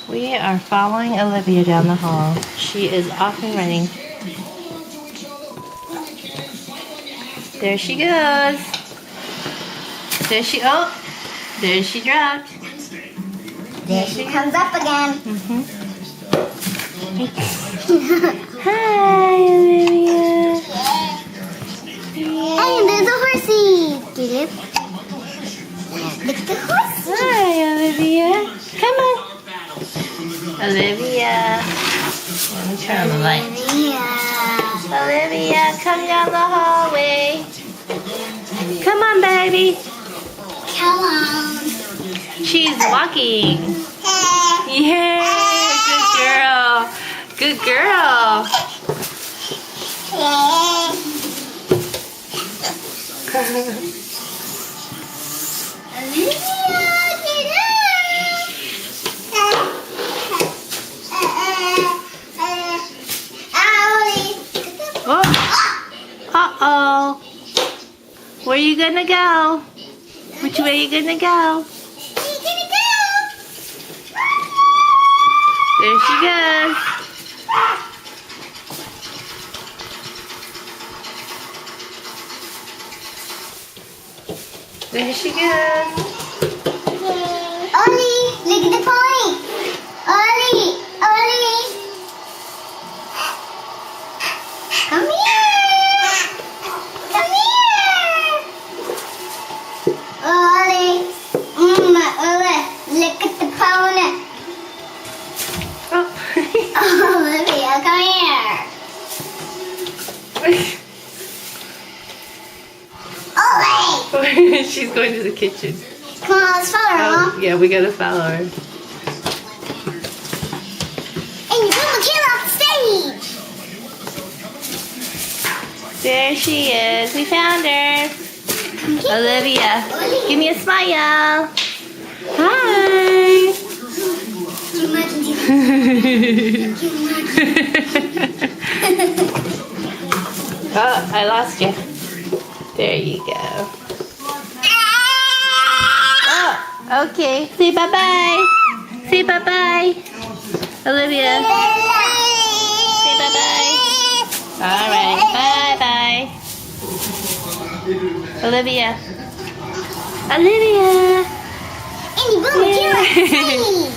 We are following Olivia down the hall. She is off and running. There she goes. There she dropped. There she comes up again. Hi, Olivia. Hey, there's a horsey. Get it? Look at the horse. Hi, Olivia. Come on. Olivia. Let me turn on the light. Yeah. Olivia, come down the hallway. Come on, baby. Come on. She's walking. Hey. Yay! Good girl. Good girl. Oh. Uh-oh. Where you gonna go? Which way you gonna go? There she goes. There she goes. Ollie, look at the pony. Ollie. Come here. Come here. Ollie. Ollie, look at the pony. Oh. Olivia, come here. Ollie. She's going to the kitchen. Come on, let's follow her, Oh, Mom. yeah, we gotta follow her. And you put the kid off the stage. There she is. We found her. Olivia, give me a smile. Hi. Oh, I lost you. There you go. Oh, okay. Say bye-bye. Say bye-bye. Olivia, say bye-bye. All right, bye-bye. Olivia. Olivia. And you put the kid off the stage.